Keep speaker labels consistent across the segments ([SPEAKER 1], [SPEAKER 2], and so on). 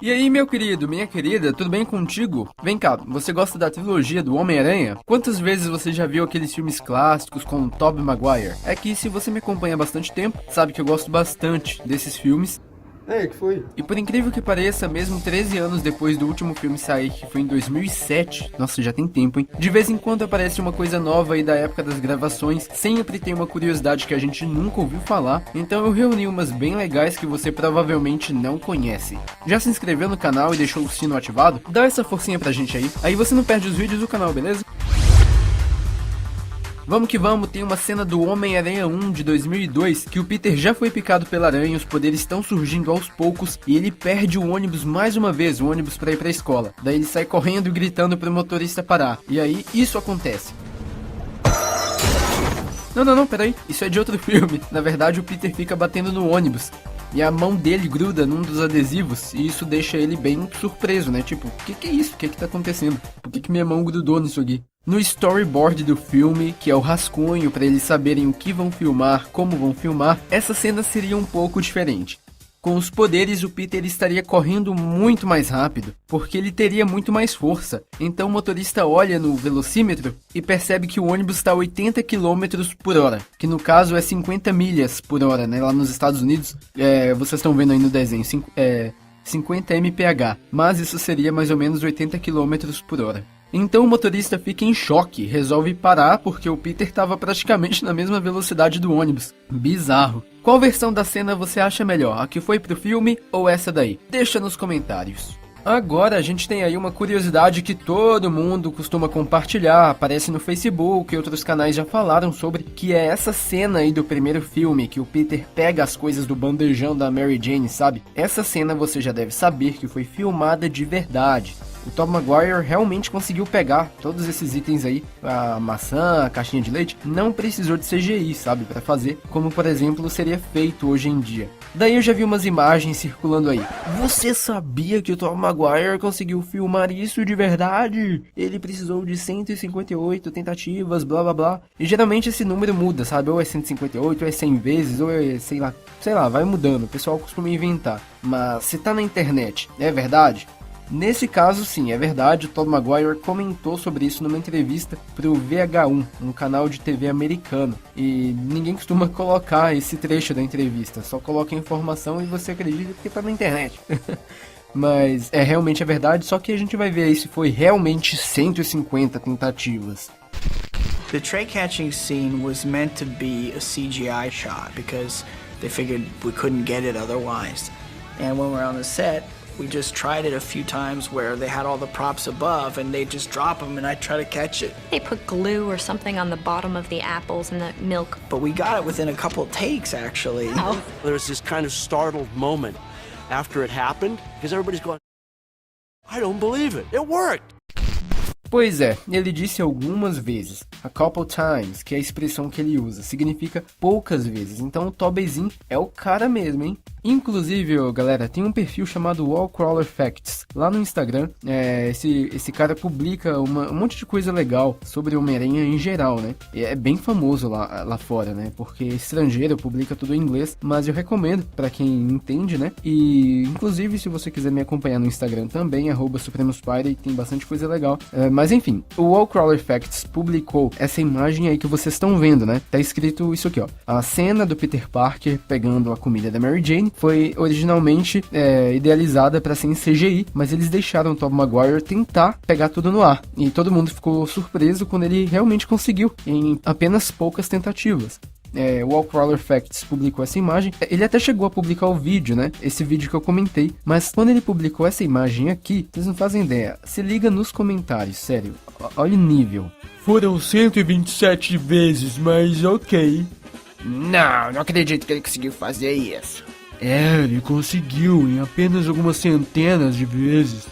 [SPEAKER 1] E aí, meu querido, minha querida, tudo bem contigo? Vem cá, você gosta da trilogia do Homem-Aranha? Quantas vezes você já viu aqueles filmes clássicos com o Tobey Maguire? É que se você me acompanha há bastante tempo, sabe que eu gosto bastante desses filmes.
[SPEAKER 2] Que foi?
[SPEAKER 1] E por incrível que pareça, mesmo 13 anos depois do último filme sair, que foi em 2007, nossa, já tem tempo, hein? De vez em quando aparece uma coisa nova aí da época das gravações, sempre tem uma curiosidade que a gente nunca ouviu falar, então eu reuni umas bem legais que você provavelmente não conhece. Já se inscreveu no canal e deixou o sino ativado? Dá essa forcinha pra gente aí você não perde os vídeos do canal, beleza? Vamos que vamos, tem uma cena do Homem-Aranha 1 de 2002 que o Peter já foi picado pela aranha, os poderes estão surgindo aos poucos e ele perde o ônibus mais uma vez, o ônibus pra ir pra escola. Daí ele sai correndo e gritando pro motorista parar. E aí, isso acontece. Não, peraí, isso é de outro filme. Na verdade, o Peter fica batendo no ônibus e a mão dele gruda num dos adesivos e isso deixa ele bem surpreso, né? Tipo, o que é isso? O que tá acontecendo? Por que minha mão grudou nisso aqui? No storyboard do filme, que é o rascunho para eles saberem o que vão filmar, como vão filmar, essa cena seria um pouco diferente. Com os poderes, o Peter estaria correndo muito mais rápido, porque ele teria muito mais força. Então o motorista olha no velocímetro e percebe que o ônibus está a 80 km por hora, que no caso é 50 milhas por hora, né? Lá nos Estados Unidos, vocês estão vendo aí no desenho, 50 mph, mas isso seria mais ou menos 80 km por hora. Então o motorista fica em choque, resolve parar porque o Peter estava praticamente na mesma velocidade do ônibus. Bizarro. Qual versão da cena você acha melhor? A que foi pro filme ou essa daí? Deixa nos comentários. Agora a gente tem aí uma curiosidade que todo mundo costuma compartilhar, aparece no Facebook e outros canais já falaram sobre, que é essa cena aí do primeiro filme, que o Peter pega as coisas do bandejão da Mary Jane, sabe? Essa cena você já deve saber que foi filmada de verdade. O Tobey Maguire realmente conseguiu pegar todos esses itens aí, a maçã, a caixinha de leite, não precisou de CGI, sabe, para fazer, como por exemplo seria feito hoje em dia. Daí eu já vi umas imagens circulando aí. Você sabia que o Tobey Maguire conseguiu filmar isso de verdade? Ele precisou de 158 tentativas, blá blá blá. E geralmente esse número muda, sabe? Ou é 158, ou é 100 vezes, ou é sei lá, vai mudando. O pessoal costuma inventar. Mas se tá na internet, é verdade? Nesse caso, sim, é verdade, o Tobey Maguire comentou sobre isso numa entrevista para o VH1, um canal de TV americano. E ninguém costuma colocar esse trecho da entrevista, só coloca a informação e você acredita porque tá na internet. Mas realmente é verdade, só que a gente vai ver aí se foi realmente 150 tentativas.
[SPEAKER 3] The tray catching scene was meant to be a CGI shot because they figured we couldn't get it otherwise. And when we're on the set, we just tried it a few times where they had all the props above and they just drop them and I try to catch it.
[SPEAKER 4] They put glue or something on the bottom of the apples and the milk.
[SPEAKER 3] But we got it within a couple takes, actually.
[SPEAKER 4] Oh.
[SPEAKER 5] There was this kind of startled moment after it happened because everybody's going, I don't believe it. It worked.
[SPEAKER 1] Pois é, ele disse algumas vezes, a couple times, que é a expressão que ele usa, significa poucas vezes, então o Tobeyzinho é o cara mesmo, hein? Inclusive, galera, tem um perfil chamado Wallcrawler Facts, lá no Instagram, esse cara publica um monte de coisa legal sobre o Homem-Aranha em geral, né? É bem famoso lá fora, né? Porque estrangeiro publica tudo em inglês, mas eu recomendo pra quem entende, né? E, inclusive, se você quiser me acompanhar no Instagram também, @SupremosPirate, tem bastante coisa legal. Mas enfim, o Wallcrawler Facts publicou essa imagem aí que vocês estão vendo, né? Tá escrito isso aqui, ó. A cena do Peter Parker pegando a comida da Mary Jane foi originalmente idealizada para ser em CGI, mas eles deixaram o Tobey Maguire tentar pegar tudo no ar. E todo mundo ficou surpreso quando ele realmente conseguiu, em apenas poucas tentativas. O Wallcrawler Facts publicou essa imagem. Ele até chegou a publicar o vídeo, né? Esse vídeo que eu comentei. Mas quando ele publicou essa imagem aqui, vocês não fazem ideia. Se liga nos comentários, sério. Olha o nível.
[SPEAKER 6] Foram 127 vezes, mas ok.
[SPEAKER 1] Não acredito que ele conseguiu fazer isso.
[SPEAKER 6] Ele conseguiu em apenas algumas centenas de vezes.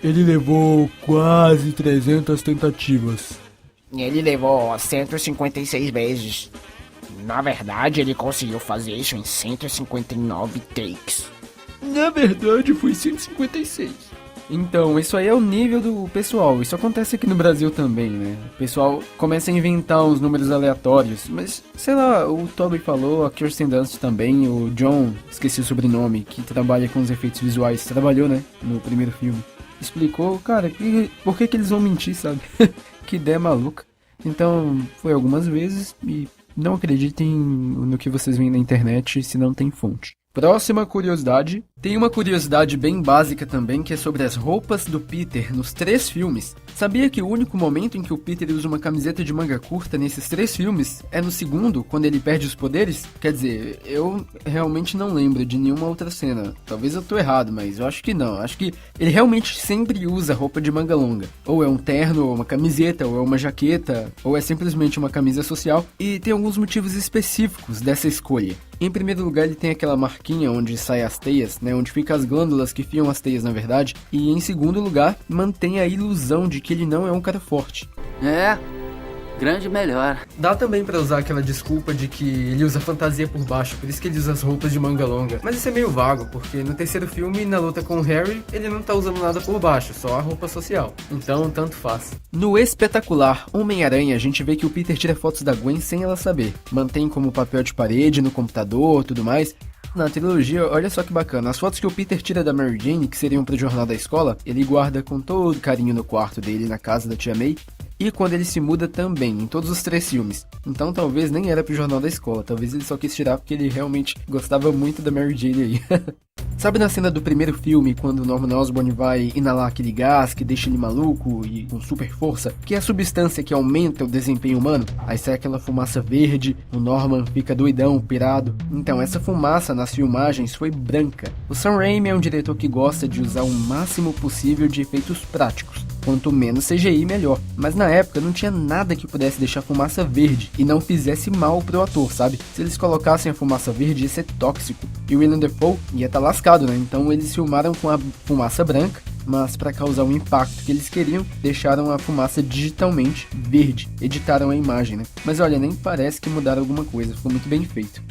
[SPEAKER 6] Ele levou quase 300 tentativas.
[SPEAKER 7] Ele levou 156 vezes. Na verdade, ele conseguiu fazer isso em 159 takes.
[SPEAKER 6] Na verdade, foi 156.
[SPEAKER 1] Então, isso aí é o nível do pessoal. Isso acontece aqui no Brasil também, né? O pessoal começa a inventar uns números aleatórios. Mas, sei lá, o Toby falou, a Kirsten Dunst também, o John, esqueci o sobrenome, que trabalha com os efeitos visuais, trabalhou, né, no primeiro filme. Explicou, cara, por que eles vão mentir, sabe? Que ideia maluca. Então, foi algumas vezes e não acreditem no que vocês veem na internet se não tem fonte. Próxima curiosidade. Tem uma curiosidade bem básica também, que é sobre as roupas do Peter nos 3 filmes. Sabia que o único momento em que o Peter usa uma camiseta de manga curta nesses 3 filmes é no segundo, quando ele perde os poderes? Quer dizer, eu realmente não lembro de nenhuma outra cena. Talvez eu tô errado, mas eu acho que não. Acho que ele realmente sempre usa roupa de manga longa. Ou é um terno, ou uma camiseta, ou é uma jaqueta, ou é simplesmente uma camisa social. E tem alguns motivos específicos dessa escolha. Em primeiro lugar, ele tem aquela marquinha onde saem as teias, né, onde ficam as glândulas que fiam as teias, na verdade. E em segundo lugar, mantém a ilusão de que ele não é um cara forte.
[SPEAKER 2] É, grande melhor.
[SPEAKER 1] Dá também pra usar aquela desculpa de que ele usa fantasia por baixo, por isso que ele usa as roupas de manga longa. Mas isso é meio vago, porque no terceiro filme, na luta com o Harry, ele não tá usando nada por baixo, só a roupa social. Então, tanto faz. No espetacular Homem-Aranha, a gente vê que o Peter tira fotos da Gwen sem ela saber. Mantém como papel de parede, no computador, tudo mais. Na trilogia, olha só que bacana, as fotos que o Peter tira da Mary Jane, que seriam pro jornal da escola, ele guarda com todo carinho no quarto dele, na casa da tia May, e quando ele se muda também, em todos os 3 filmes. Então talvez nem era pro jornal da escola, talvez ele só quis tirar porque ele realmente gostava muito da Mary Jane aí. Sabe na cena do primeiro filme, quando o Norman Osborn vai inalar aquele gás que deixa ele maluco e com super força, que é a substância que aumenta o desempenho humano? Aí sai aquela fumaça verde, o Norman fica doidão, pirado. Então essa fumaça nas filmagens foi branca. O Sam Raimi é um diretor que gosta de usar o máximo possível de efeitos práticos. Quanto menos CGI, melhor. Mas na época não tinha nada que pudesse deixar a fumaça verde e não fizesse mal pro ator, sabe? Se eles colocassem a fumaça verde, ia ser tóxico. E o Willem Dafoe ia estar lascado, né? Então eles filmaram com a fumaça branca, mas para causar o impacto que eles queriam, deixaram a fumaça digitalmente verde. Editaram a imagem, né? Mas olha, nem parece que mudaram alguma coisa, ficou muito bem feito.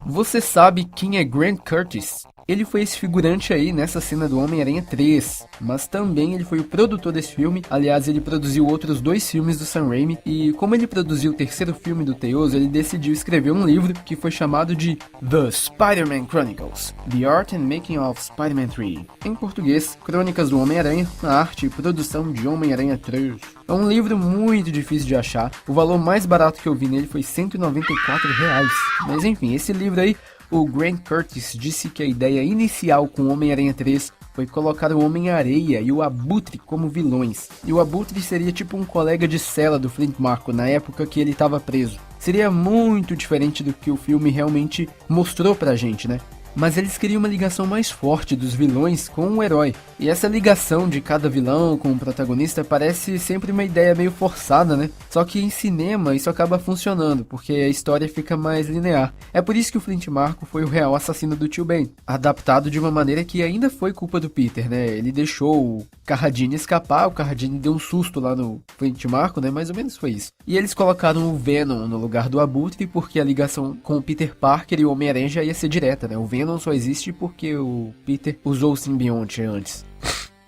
[SPEAKER 1] Você sabe quem é Grant Curtis? Ele foi esse figurante aí nessa cena do Homem-Aranha 3, mas também ele foi o produtor desse filme. Aliás, ele produziu outros 2 filmes do Sam Raimi, e como ele produziu o terceiro filme do Teioso, ele decidiu escrever um livro que foi chamado de The Spider-Man Chronicles, The Art and Making of Spider-Man 3. Em português, Crônicas do Homem-Aranha, a arte e produção de Homem-Aranha 3. É um livro muito difícil de achar, o valor mais barato que eu vi nele foi R$194. Mas enfim, esse livro aí, o Grant Curtis disse que a ideia inicial com o Homem-Aranha 3 foi colocar o Homem-Areia e o Abutre como vilões. E o Abutre seria tipo um colega de cela do Flint Marko na época que ele estava preso. Seria muito diferente do que o filme realmente mostrou pra gente, né? Mas eles queriam uma ligação mais forte dos vilões com o herói. E essa ligação de cada vilão com o protagonista parece sempre uma ideia meio forçada, né? Só que em cinema isso acaba funcionando, porque a história fica mais linear. É por isso que o Flint Marko foi o real assassino do Tio Ben, adaptado de uma maneira que ainda foi culpa do Peter, né? Ele deixou o Carradine escapar, o Carradine deu um susto lá no Flint Marko, né? Mais ou menos foi isso. E eles colocaram o Venom no lugar do Abutre, porque a ligação com o Peter Parker e o Homem-Aranha já ia ser direta, né? O Venom só existe porque o Peter usou o simbionte antes.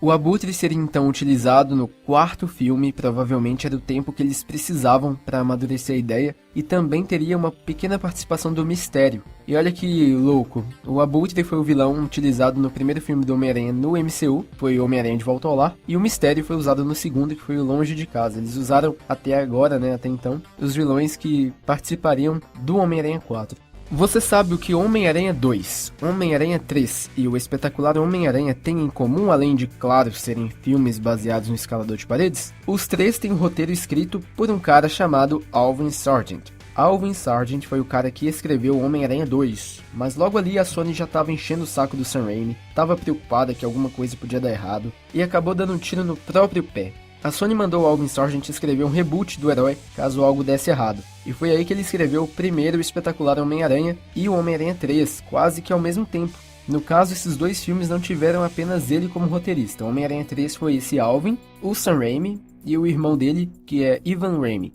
[SPEAKER 1] O Abutre seria então utilizado no 4º filme, provavelmente era o tempo que eles precisavam para amadurecer a ideia, e também teria uma pequena participação do Mistério. E olha que louco, o Abutre foi o vilão utilizado no primeiro filme do Homem-Aranha no MCU, foi o Homem-Aranha de Volta ao Lar, e o Mistério foi usado no segundo, que foi o Longe de Casa. Eles usaram até agora, né, até então, os vilões que participariam do Homem-Aranha 4. Você sabe o que Homem-Aranha 2, Homem-Aranha 3 e o espetacular Homem-Aranha têm em comum, além de, claro, serem filmes baseados no escalador de paredes? Os 3 têm um roteiro escrito por um cara chamado Alvin Sargent. Alvin Sargent foi o cara que escreveu Homem-Aranha 2, mas logo ali a Sony já estava enchendo o saco do Sam Raimi, estava preocupada que alguma coisa podia dar errado, e acabou dando um tiro no próprio pé. A Sony mandou o Alvin Sargent escrever um reboot do herói caso algo desse errado. E foi aí que ele escreveu o primeiro espetacular Homem-Aranha e o Homem-Aranha 3, quase que ao mesmo tempo. No caso, esses 2 filmes não tiveram apenas ele como roteirista. O Homem-Aranha 3 foi esse Alvin, o Sam Raimi e o irmão dele, que é Ivan Raimi.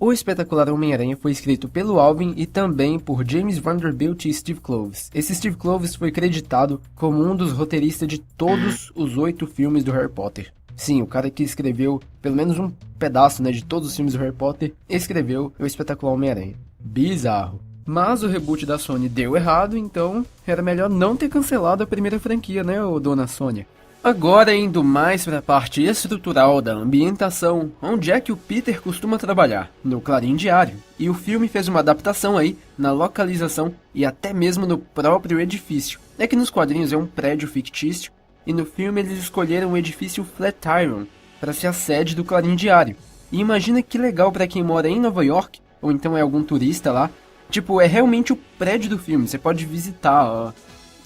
[SPEAKER 1] O Espetacular Homem-Aranha foi escrito pelo Alvin e também por James Vanderbilt e Steve Kloves. Esse Steve Kloves foi creditado como um dos roteiristas de todos os 8 filmes do Harry Potter. Sim, o cara que escreveu pelo menos um pedaço, né, de todos os filmes do Harry Potter, escreveu o Espetacular Homem-Aranha. Bizarro. Mas o reboot da Sony deu errado, então era melhor não ter cancelado a primeira franquia, né, ô dona Sônia? Agora indo mais para a parte estrutural da ambientação, onde é que o Peter costuma trabalhar? No Clarim Diário. E o filme fez uma adaptação aí na localização e até mesmo no próprio edifício. É que nos quadrinhos é um prédio fictício e no filme eles escolheram o edifício Flatiron para ser a sede do Clarim Diário. E imagina que legal para quem mora em Nova York, ou então é algum turista lá. Tipo, é realmente o prédio do filme, você pode visitar, ó.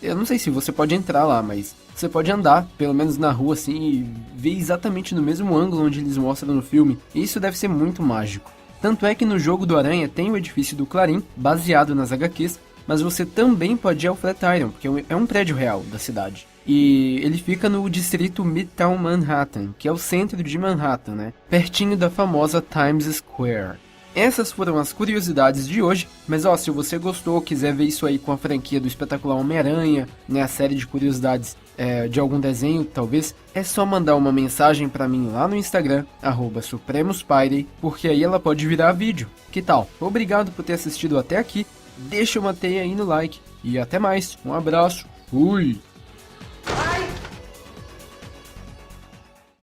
[SPEAKER 1] Eu não sei se você pode entrar lá, mas você pode andar, pelo menos na rua assim, e ver exatamente no mesmo ângulo onde eles mostram no filme. E isso deve ser muito mágico. Tanto é que no jogo do Aranha tem o edifício do Clarim, baseado nas HQs, mas você também pode ir ao Flatiron, porque é um prédio real da cidade. E ele fica no distrito Midtown Manhattan, que é o centro de Manhattan, né? Pertinho da famosa Times Square. Essas foram as curiosidades de hoje, mas ó, se você gostou, quiser ver isso aí com a franquia do Espetacular Homem-Aranha, né, a série de curiosidades de algum desenho, talvez, é só mandar uma mensagem pra mim lá no Instagram, @SupremosPyday, porque aí ela pode virar vídeo. Que tal? Obrigado por ter assistido até aqui, deixa uma teia aí no like, e até mais, um abraço, fui!